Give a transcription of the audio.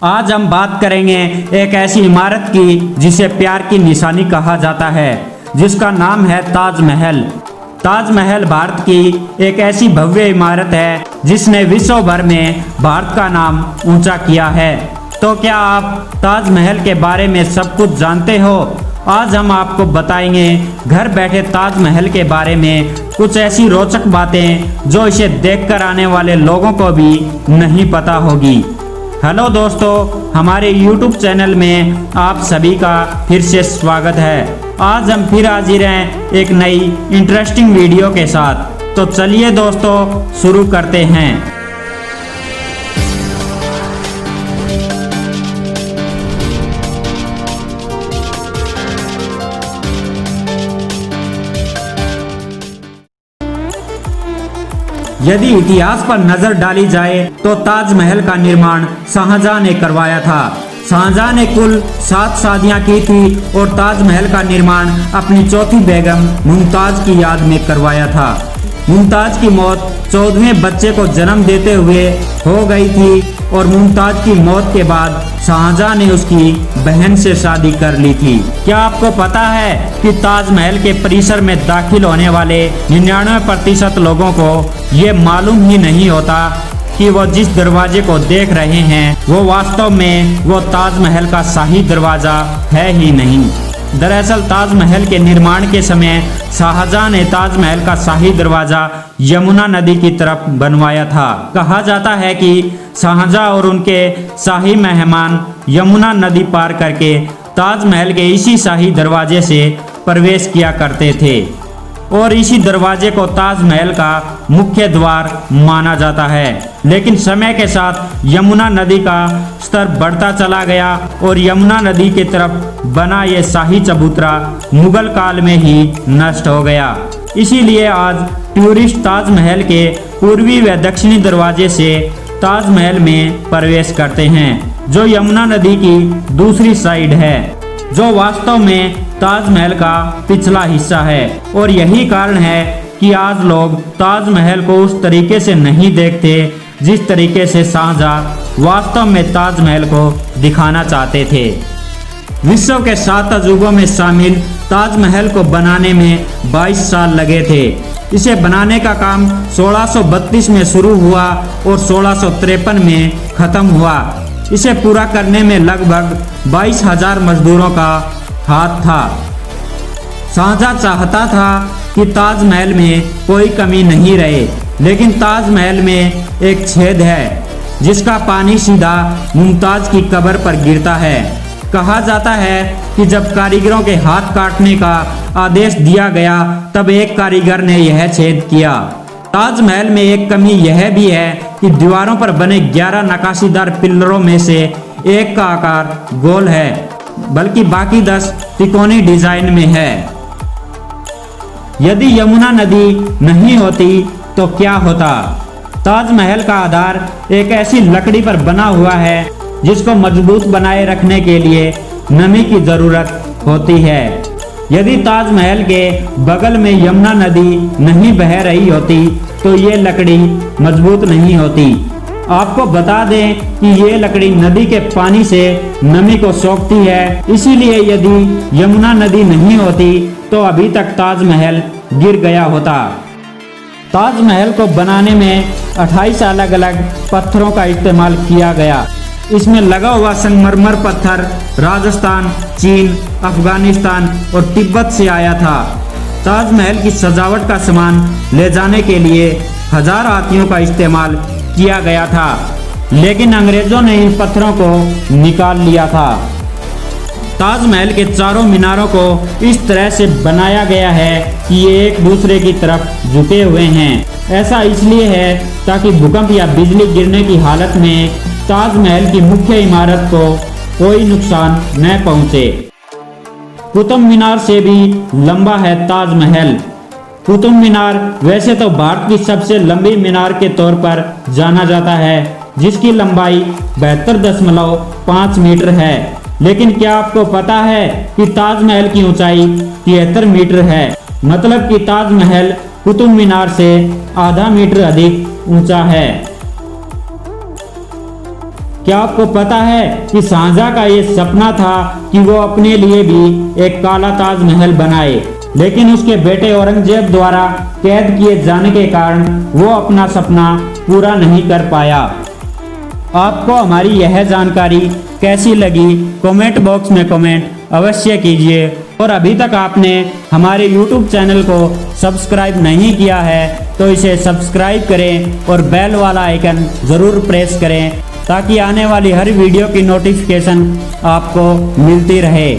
आज हम बात करेंगे एक ऐसी इमारत की जिसे प्यार की निशानी कहा जाता है, जिसका नाम है ताजमहल। ताजमहल भारत की एक ऐसी भव्य इमारत है जिसने विश्व भर में भारत का नाम ऊंचा किया है। तो क्या आप ताजमहल के बारे में सब कुछ जानते हो? आज हम आपको बताएंगे घर बैठे ताजमहल के बारे में कुछ ऐसी रोचक बातें जो इसे देखकर आने वाले लोगों को भी नहीं पता होगी। हेलो दोस्तों, हमारे YouTube चैनल में आप सभी का फिर से स्वागत है। आज हम फिर हाजिर हैं एक नई इंटरेस्टिंग वीडियो के साथ। तो चलिए दोस्तों, शुरू करते हैं। यदि इतिहास पर नजर डाली जाए तो ताजमहल का निर्माण शाहजहां ने करवाया था। शाहजहां ने कुल 7 शादियां की थी और ताजमहल का निर्माण अपनी चौथी बेगम मुमताज की याद में करवाया था। मुमताज की मौत 14वें बच्चे को जन्म देते हुए हो गई थी और मुमताज की मौत के बाद शाहजहां ने उसकी बहन से शादी कर ली थी। क्या आपको पता है कि ताजमहल के परिसर में दाखिल होने वाले 99% लोगों को ये मालूम ही नहीं होता कि वो जिस दरवाजे को देख रहे हैं वो वास्तव में वो ताजमहल का शाही दरवाजा है ही नहीं। दरअसल ताजमहल के निर्माण के समय शाहजहां ने ताजमहल का शाही दरवाजा यमुना नदी की तरफ बनवाया था। कहा जाता है कि शाहजहां और उनके शाही मेहमान यमुना नदी पार करके ताजमहल के इसी शाही दरवाजे से प्रवेश किया करते थे और इसी दरवाजे को ताजमहल का मुख्य द्वार माना जाता है। लेकिन समय के साथ यमुना नदी का स्तर बढ़ता चला गया और यमुना नदी के तरफ बना ये शाही चबूतरा मुगल काल में ही नष्ट हो गया। इसीलिए आज टूरिस्ट ताजमहल के पूर्वी व दक्षिणी दरवाजे से ताजमहल में प्रवेश करते हैं, जो यमुना नदी की दूसरी साइड है, जो वास्तव में ताजमहल का पिछला हिस्सा है। और यही कारण है कि आज लोग ताजमहल को उस तरीके से नहीं देखते जिस तरीके से शाहजहां वास्तव में ताजमहल को दिखाना चाहते थे। विश्व के 7 अजूबों में शामिल ताजमहल को बनाने में 22 साल लगे थे। इसे बनाने का काम 1632 में शुरू हुआ और 1653 में खत्म हुआ। इसे पूरा करने में लगभग 22,000 मजदूरों का हाथ था। शाहजहां चाहता था कि ताजमहल में कोई कमी नहीं रहे, लेकिन ताजमहल में एक छेद है जिसका पानी सीधा मुमताज की कब्र पर गिरता है। कहा जाता है कि जब कारीगरों के हाथ काटने का आदेश दिया गया तब एक कारीगर ने यह छेद किया। ताजमहल में एक कमी यह भी है कि दीवारों पर बने 11 नक्काशीदार पिल्लरों में से एक का आकार गोल है, बल्कि बाकी 10 तिकोनी डिजाइन में है। यदि यमुना नदी नहीं होती तो क्या होता? ताजमहल का आधार एक ऐसी लकड़ी पर बना हुआ है जिसको मजबूत बनाए रखने के लिए नमी की जरूरत होती है। यदि ताजमहल के बगल में यमुना नदी नहीं बह रही होती तो ये लकड़ी मजबूत नहीं होती। आपको बता दें कि ये लकड़ी नदी के पानी से नमी को सोखती है, इसीलिए यदि यमुना नदी नहीं होती तो अभी तक ताजमहल गिर गया होता। ताजमहल को बनाने में 28 अलग अलग पत्थरों का इस्तेमाल किया गया। इसमें लगा हुआ संगमरमर पत्थर राजस्थान, चीन, अफगानिस्तान और तिब्बत से आया था। ताजमहल की सजावट का सामान ले जाने के लिए 1000 हाथियों का इस्तेमाल किया गया था, लेकिन अंग्रेजों ने इन पत्थरों को निकाल लिया था। ताजमहल के चारों मीनारों को इस तरह से बनाया गया है कि ये एक दूसरे की तरफ झुके हुए हैं। ऐसा इसलिए है ताकि भूकंप या बिजली गिरने की हालत में ताजमहल की मुख्य इमारत को कोई नुकसान न पहुंचे। कुतुब मीनार से भी लंबा है ताजमहल। कुतुब मीनार वैसे तो भारत की सबसे लंबी मीनार के तौर पर जाना जाता है, जिसकी लंबाई 72.5 मीटर है। लेकिन क्या आपको पता है कि ताजमहल की ऊंचाई 73 मीटर है? मतलब कि ताजमहल कुतुब मीनार से आधा मीटर अधिक ऊंचा है। क्या आपको पता है कि शाहजहां का ये सपना था कि वो अपने लिए भी एक काला ताजमहल बनाए, लेकिन उसके बेटे औरंगजेब द्वारा कैद किए जाने के कारण वो अपना सपना पूरा नहीं कर पाया। आपको हमारी यह जानकारी कैसी लगी कमेंट बॉक्स में कमेंट अवश्य कीजिए, और अभी तक आपने हमारे YouTube चैनल को सब्सक्राइब नहीं किया है तो इसे सब्सक्राइब करें और बेल वाला आइकन ज़रूर प्रेस करें ताकि आने वाली हर वीडियो की नोटिफिकेशन आपको मिलती रहे।